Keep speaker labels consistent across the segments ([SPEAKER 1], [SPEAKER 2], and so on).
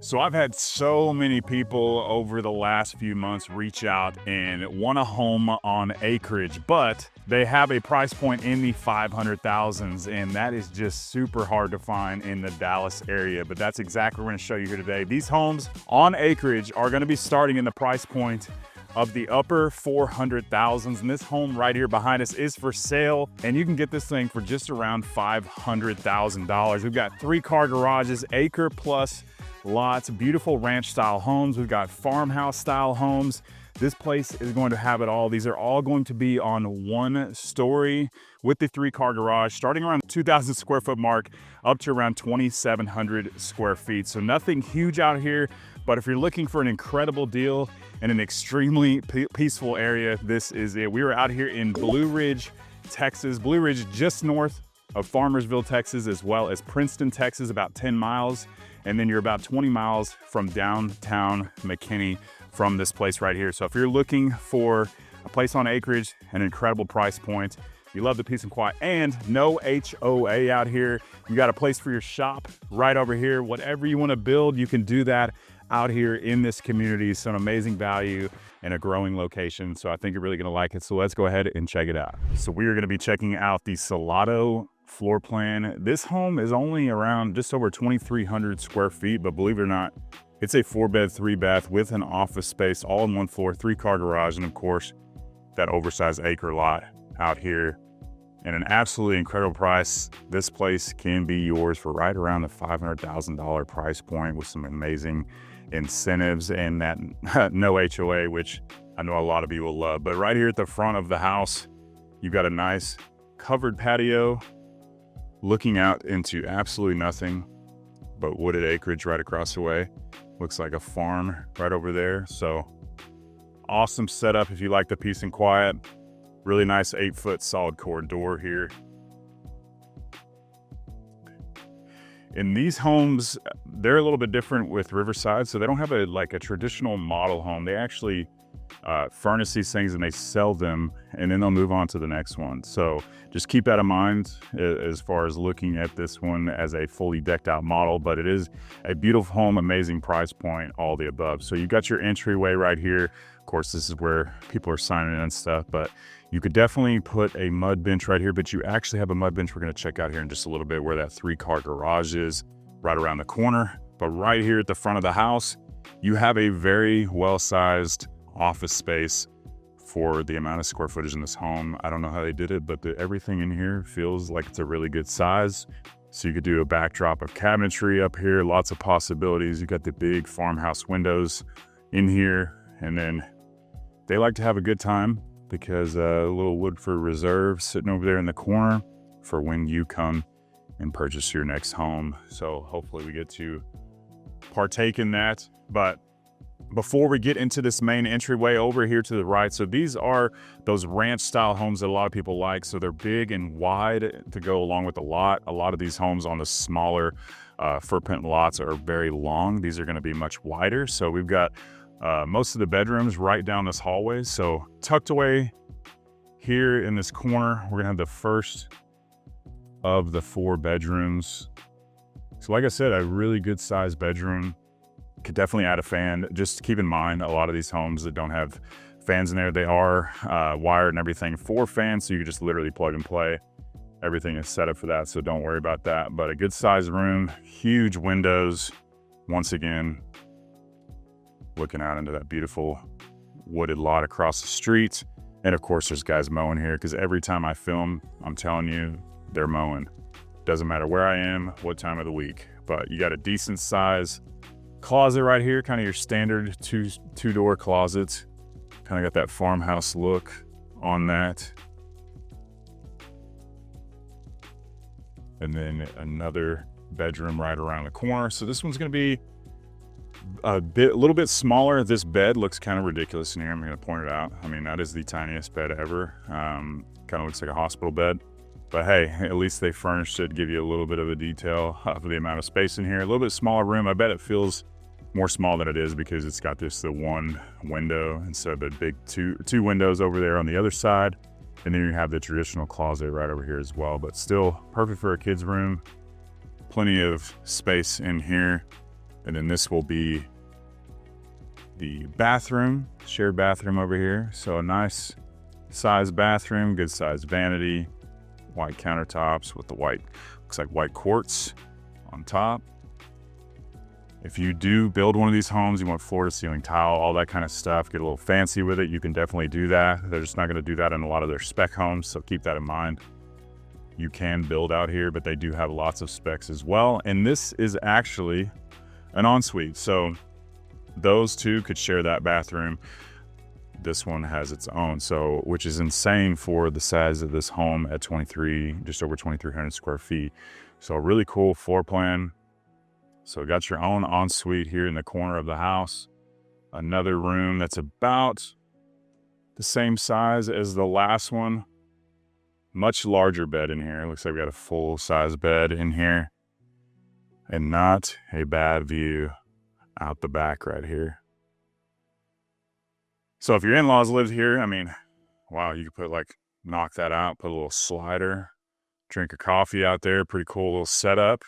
[SPEAKER 1] So I've had so many people over the last few months reach out and want a home on Acreage, but they have a price point in the 500,000s, and that is just super hard to find in the Dallas area. But that's exactly what we're going to show you here today. These homes on Acreage are going to be starting in the price point of the upper 400,000s, and this home right here behind us is for sale, and you can get this thing for just around $500,000. We've got 3-car garages, acre plus lots, beautiful ranch style homes. We've got farmhouse style homes. This place is going to have it all. These are all going to be on one story with the 3-car garage, starting around 2,000 square foot mark up to around 2,700 square feet. So nothing huge out here, but if you're looking for an incredible deal in an extremely peaceful area, this is it. We were out here in Blue Ridge, Texas. Blue Ridge just north of Farmersville, Texas, as well as Princeton, Texas, about 10 miles. And then you're about 20 miles from downtown McKinney from this place right here. So if you're looking for a place on Acreage, an incredible price point, you love the peace and quiet, and no HOA out here. You got a place for your shop right over here. Whatever you want to build, you can do that out here in this community. So an amazing value and a growing location. So I think you're really going to like it. So let's go ahead and check it out. So we are going to be checking out the Salado floor plan. This home is only around just over 2,300 square feet, but believe it or not, it's a 4-bed, 3-bath with an office space, all in one floor, 3-car garage, and of course, that oversized acre lot out here. And an absolutely incredible price. This place can be yours for right around the $500,000 price point with some amazing incentives and that no HOA, which I know a lot of you will love. But right here at the front of the house, you've got a nice covered patio looking out into absolutely nothing but wooded acreage right across the way. Looks like a farm right over there. So awesome setup if you like the peace and quiet. Really nice 8-foot solid core door here. In these homes, they're a little bit different with Riverside. So they don't have a traditional model home. They actually furnish these things and they sell them, and then they'll move on to the next one. So just keep that in mind as far as looking at this one as a fully decked out model, but it is a beautiful home, amazing price point, all the above. So you got your entryway right here. Of course, this is where people are signing in and stuff, but you could definitely put a mud bench right here, but you actually have a mud bench we're going to check out here in just a little bit, where that 3-car garage is right around the corner. But right here at the front of the house, you have a very well-sized office space for the amount of square footage in this home. I don't know how they did it, but everything in here feels like it's a really good size. So you could do a backdrop of cabinetry up here, lots of possibilities. You got the big farmhouse windows in here, and then they like to have a good time because a little Woodford Reserve sitting over there in the corner for when you come and purchase your next home. So hopefully we get to partake in that. But before we get into this main entryway over here to the right, so these are those ranch style homes that a lot of people like. So they're big and wide to go along with the lot. A lot of these homes on the smaller footprint lots are very long. These are going to be much wider. So we've got most of the bedrooms right down this hallway. So tucked away here in this corner, we're gonna have the first of the 4 bedrooms. So like I said, a really good sized bedroom. Could definitely add a fan. Just keep in mind, a lot of these homes that don't have fans in there, they are wired and everything for fans. So you can just literally plug and play. Everything is set up for that. So don't worry about that. But a good sized room, huge windows. Once again, looking out into that beautiful wooded lot across the street. And of course, there's guys mowing here, because every time I film, I'm telling you, they're mowing. Doesn't matter where I am, what time of the week. But you got a decent size closet right here, kind of your standard two-door closet. Kind of got that farmhouse look on that. And then another bedroom right around the corner. So this one's going to be a little bit smaller. This bed looks kind of ridiculous in here. I'm going to point it out. I mean, that is the tiniest bed ever. Kind of looks like a hospital bed. But hey, at least they furnished it, give you a little bit of a detail of the amount of space in here. A little bit smaller room. I bet it feels more small than it is because it's got the one window instead of the big two windows over there on the other side. And then you have the traditional closet right over here as well, but still perfect for a kid's room. Plenty of space in here. And then this will be the bathroom, shared bathroom over here. So a nice size bathroom, good size vanity, white countertops with the white, looks like white quartz on top. If you do build one of these homes, you want floor to ceiling tile, all that kind of stuff, get a little fancy with it, you can definitely do that. They're just not going to do that in a lot of their spec homes, so keep that in mind. You can build out here, but they do have lots of specs as well. And this is actually an ensuite, so those two could share that bathroom. This one has its own, so which is insane for the size of this home at just over 2,300 square feet. So a really cool floor plan. So got your own ensuite here in the corner of the house. Another room that's about the same size as the last one. Much larger bed in here. Looks like we got a full size bed in here. And not a bad view out the back right here. So if your in-laws lived here, I mean, wow, you could knock that out, put a little slider, drink a coffee out there. Pretty cool little setup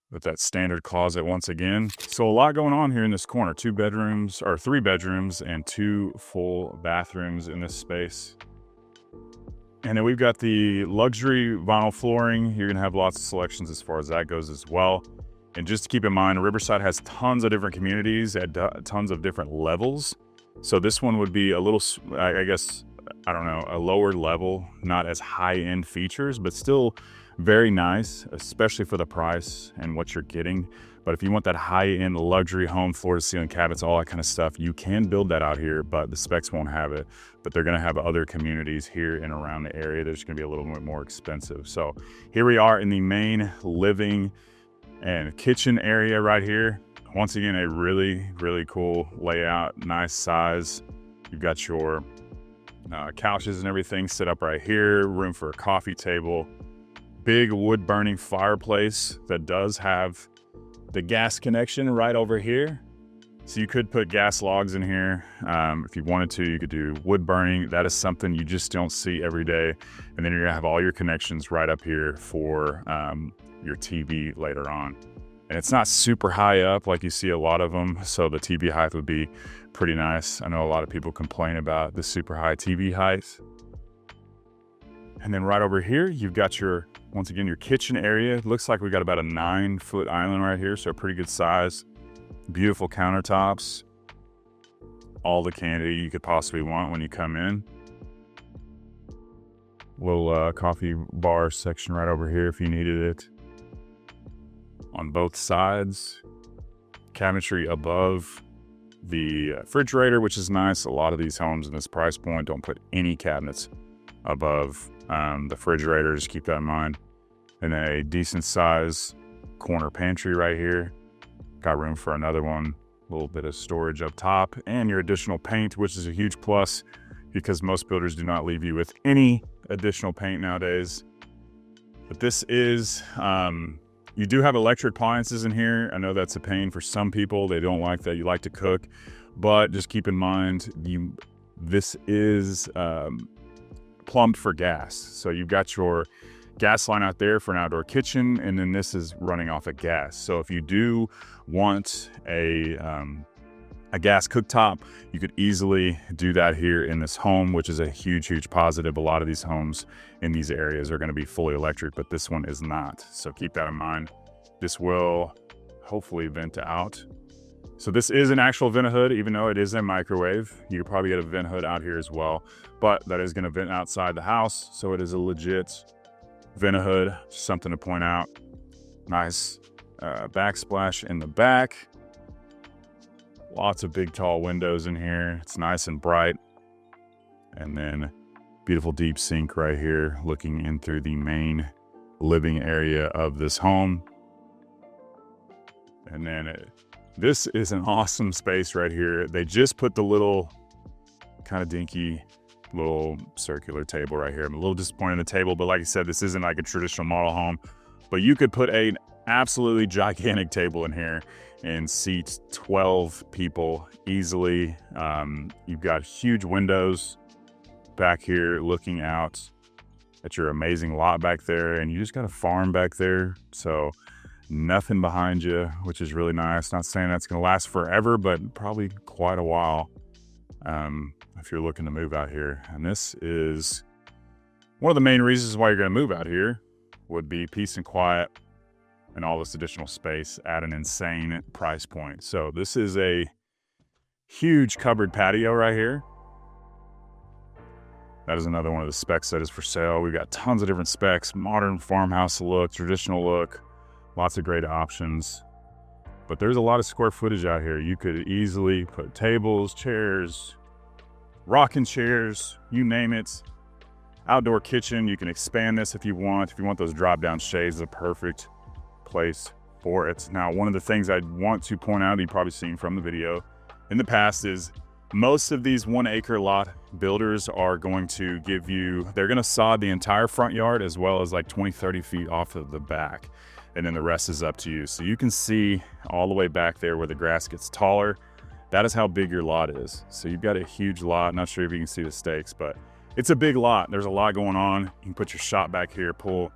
[SPEAKER 1] with that standard closet once again. So a lot going on here in this corner. 3 bedrooms and 2 full bathrooms in this space. And then we've got the luxury vinyl flooring. You're gonna have lots of selections as far as that goes as well. And just to keep in mind, Riverside has tons of different communities at tons of different levels. So this one would be a little, I guess, I don't know, a lower level, not as high-end features, but still very nice, especially for the price and what you're getting. But if you want that high-end luxury home, floor-to-ceiling cabinets, all that kind of stuff, you can build that out here, but the specs won't have it. But they're gonna have other communities here and around the area. They're just gonna be a little bit more expensive. So here we are in the main living and kitchen area right here. Once again, a really, really cool layout, nice size. You've got your couches and everything set up right here, room for a coffee table, big wood burning fireplace that does have the gas connection right over here. So you could put gas logs in here. If you wanted to, you could do wood burning. That is something you just don't see every day. And then you're gonna have all your connections right up here for your TV later on. And it's not super high up like you see a lot of them, so the TV height would be pretty nice. I know a lot of people complain about the super high TV height. And then right over here, you've got once again, your kitchen area. It looks like we got about a 9-foot island right here, so a pretty good size. Beautiful countertops. All the candy you could possibly want when you come in. Little coffee bar section right over here if you needed it. On both sides, cabinetry above the refrigerator, which is nice. A lot of these homes in this price point don't put any cabinets above the refrigerator. Just keep that in mind. And then a decent size corner pantry right here. Got room for another one. A little bit of storage up top and your additional paint, which is a huge plus because most builders do not leave you with any additional paint nowadays. But this is, you do have electric appliances in here. I know that's a pain for some people. They don't like that. You like to cook, but just keep in mind, this is plumbed for gas. So you've got your gas line out there for an outdoor kitchen, and then this is running off of gas. So if you do want a gas cooktop, you could easily do that here in this home, which is a huge, huge positive. A lot of these homes in these areas are going to be fully electric, but this one is not. So keep that in mind. This will hopefully vent out. So this is an actual vent hood, even though it is a microwave. You could probably get a vent hood out here as well, but that is going to vent outside the house. So it is a legit vent hood, something to point out. Nice backsplash in the back. Lots of big, tall windows in here. It's nice and bright. And then beautiful deep sink right here, looking in through the main living area of this home. And then this is an awesome space right here. They just put the little kind of dinky little circular table right here. I'm a little disappointed in the table, but like I said, this isn't like a traditional model home, but you could put an absolutely gigantic table in here and seat 12 people easily. You've got huge windows back here looking out at your amazing lot back there, and you just got a farm back there. So Nothing behind you, which is really nice. Not saying that's going to last forever, but probably quite a while if you're looking to move out here. And this is one of the main reasons why you're going to move out here would be peace and quiet and all this additional space at an insane price point. So this is a huge covered patio right here. That is another one of the specs that is for sale. We've got tons of different specs, modern farmhouse look, traditional look, lots of great options. But there's a lot of square footage out here. You could easily put tables, chairs, rocking chairs, you name it. Outdoor kitchen, you can expand this if you want. If you want those drop-down shades, it's a perfect place for it. Now, one of the things I want to point out, you've probably seen from the video in the past, is most of these 1 acre lot builders are going to give you, they're going to sod the entire front yard as well as like 20, 30 feet off of the back. And then the rest is up to you. So you can see all the way back there where the grass gets taller. That is how big your lot is. So you've got a huge lot. Not sure if you can see the stakes, but it's a big lot. There's a lot going on. You can put your shop back here, pull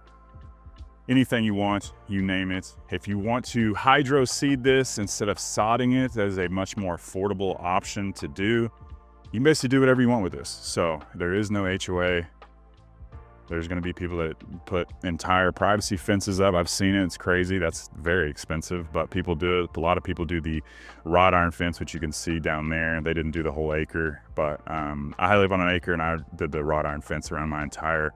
[SPEAKER 1] anything you want, you name it. If you want to hydro seed this instead of sodding it, that is a much more affordable option to do. You can basically do whatever you want with this. So there is no HOA. There's going to be people that put entire privacy fences up. I've seen it. It's crazy. That's very expensive, but people do it. A lot of people do the wrought iron fence, which you can see down there. They didn't do the whole acre, but I live on an acre and I did the wrought iron fence around my entire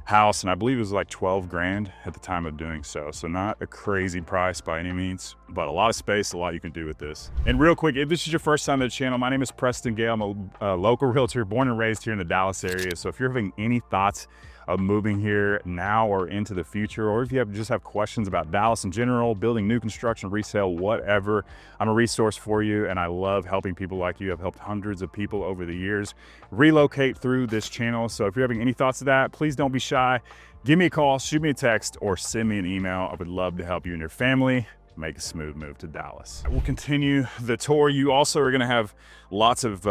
[SPEAKER 1] house, and I believe it was like 12 grand at the time of doing so. So not a crazy price by any means, but a lot of space, a lot you can do with this. And real quick, if this is your first time to the channel, my name is Preston Gale. I'm a local realtor, born and raised here in the Dallas area. So if you're having any thoughts of moving here now or into the future, or if you just have questions about Dallas in general, building new construction, resale, whatever, I'm a resource for you, and I love helping people like you. I've helped hundreds of people over the years relocate through this channel. So if you're having any thoughts of that, please don't be shy. Give me a call, shoot me a text, or send me an email. I would love to help you and your family make a smooth move to Dallas. We'll continue the tour. You also are gonna have lots of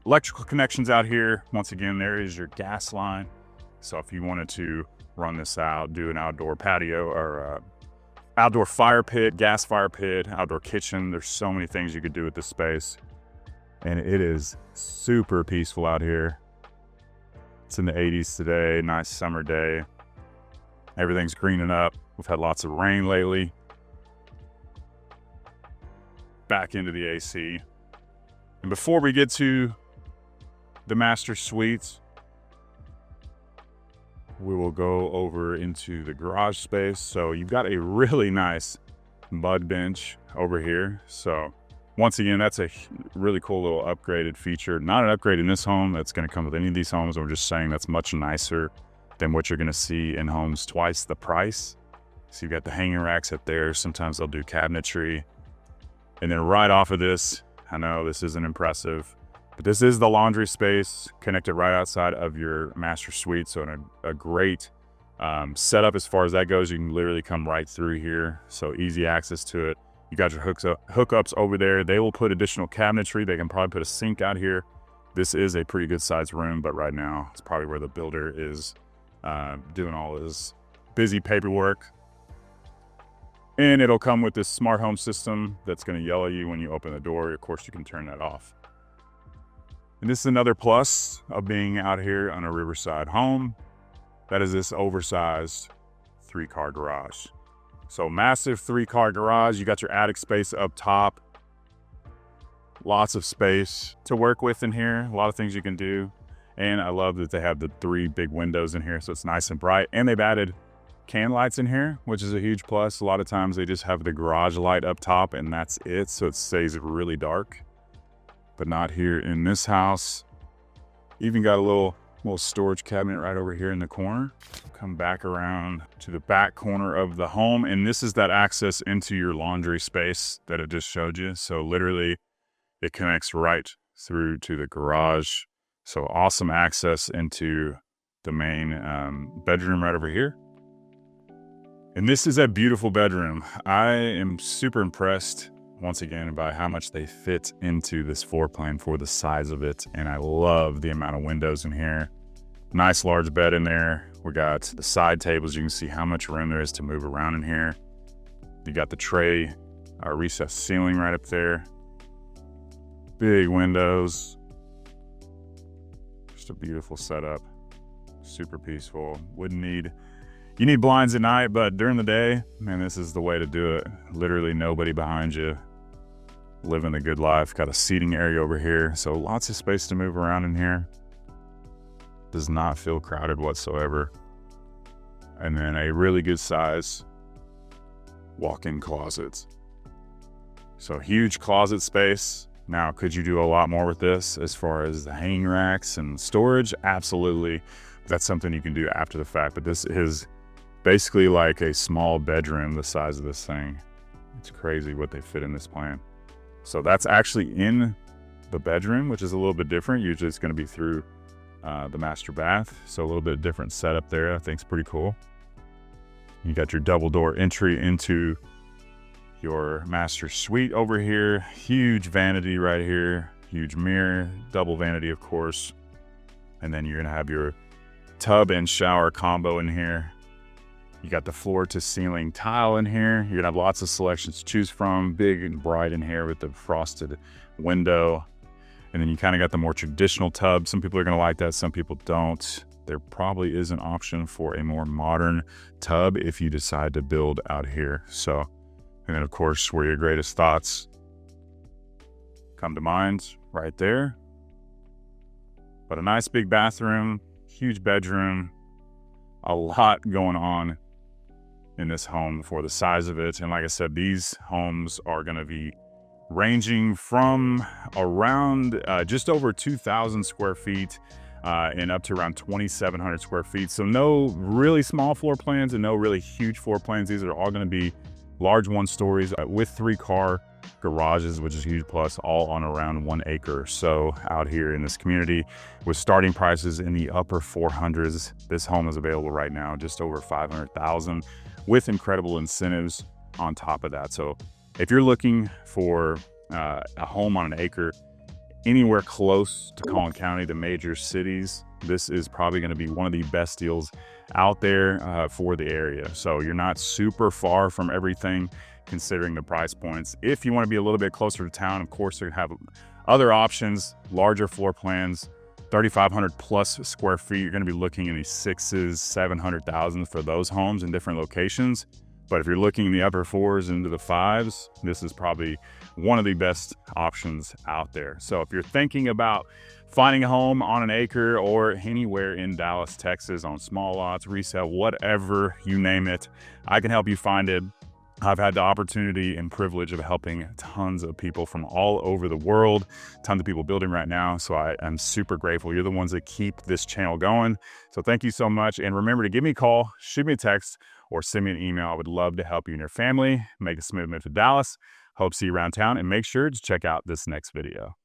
[SPEAKER 1] electrical connections out here. Once again, there is your gas line. So if you wanted to run this out, do an outdoor patio or outdoor fire pit, gas fire pit, outdoor kitchen, there's so many things you could do with this space. And it is super peaceful out here. It's in the 80s today, nice summer day. Everything's greening up. We've had lots of rain lately. Back into the AC. And before we get to the master suites, we will go over into the garage space. So you've got a really nice mud bench over here. So once again, that's a really cool little upgraded feature. Not an upgrade in this home that's going to come with any of these homes. I'm just saying that's much nicer than what you're going to see in homes twice the price. So you've got the hanging racks up there. Sometimes they'll do cabinetry. And then right off of this, I know this isn't impressive, but this is the laundry space connected right outside of your master suite. So a great setup as far as that goes. You can literally come right through here. So easy access to it. You got your hookups over there. They will put additional cabinetry. They can probably put a sink out here. This is a pretty good sized room, but right now it's probably where the builder is doing all his busy paperwork. And it'll come with this smart home system that's going to yell at you when you open the door. Of course, you can turn that off. And this is another plus of being out here on a Riverside home. That is this oversized 3-car garage. So massive 3-car garage. You got your attic space up top. Lots of space to work with in here. A lot of things you can do. And I love that they have the 3 big windows in here, so it's nice and bright. And they've added can lights in here, which is a huge plus. A lot of times they just have the garage light up top and that's it. So it stays really dark. But not here in this house. Even got a little storage cabinet right over here in the corner. Come back around to the back corner of the home. And this is that access into your laundry space that I just showed you. So literally it connects right through to the garage. So awesome access into the main bedroom right over here. And this is a beautiful bedroom. I am super impressed once again by how much they fit into this floor plan for the size of it. And I love the amount of windows in here. Nice large bed in there. We got the side tables. You can see how much room there is to move around in here. You got the tray, recessed ceiling right up there. Big windows. Just a beautiful setup. Super peaceful. You need blinds at night, but during the day, man, this is the way to do it. Literally nobody behind you. Living the good life. Got a seating area over here, so lots of space to move around in here. Does not feel crowded whatsoever. And then a really good size walk-in closets. So huge closet space. Now, could you do a lot more with this as far as the hanging racks and storage? Absolutely. That's something you can do after the fact, but this is basically like a small bedroom the size of this thing. It's crazy what they fit in this plan. So that's actually in the bedroom, which is a little bit different. Usually it's going to be through the master bath. So a little bit different setup there. I think it's pretty cool. You got your double door entry into your master suite over here. Huge vanity right here. Huge mirror, double vanity, of course. And then you're going to have your tub and shower combo in here. You got the floor to ceiling tile in here. You're gonna have lots of selections to choose from. Big and bright in here with the frosted window. And then you kind of got the more traditional tub. Some people are gonna like that, some people don't. There probably is an option for a more modern tub if you decide to build out here. So, and then of course, where your greatest thoughts come to mind, right there. But a nice big bathroom, huge bedroom, a lot going on in this home for the size of it. And like I said, these homes are going to be ranging from around just over 2,000 square feet and up to around 2,700 square feet. So no really small floor plans and no really huge floor plans. These are all going to be large 1-stories with 3-car garages, which is a huge plus, all on around 1 acre. So out here in this community with starting prices in the upper 400s, this home is available right now just over 500,000 with incredible incentives on top of that. So if you're looking for a home on an acre anywhere close to Collin County, the major cities, this is probably going to be one of the best deals out there for the area. So you're not super far from everything considering the price points. If you want to be a little bit closer to town, of course, you have other options, larger floor plans, 3,500 plus square feet. You're going to be looking in the 600s, 700,000 for those homes in different locations. But if you're looking in the upper 4s into the 5s, this is probably one of the best options out there. So if you're thinking about finding a home on an acre or anywhere in Dallas, Texas, on small lots, resale, whatever you name it, I can help you find it. I've had the opportunity and privilege of helping tons of people from all over the world, tons of people building right now. So I am super grateful. You're the ones that keep this channel going. So thank you so much. And remember to give me a call, shoot me a text, or send me an email. I would love to help you and your family make a smooth move to Dallas. Hope to see you around town, and make sure to check out this next video.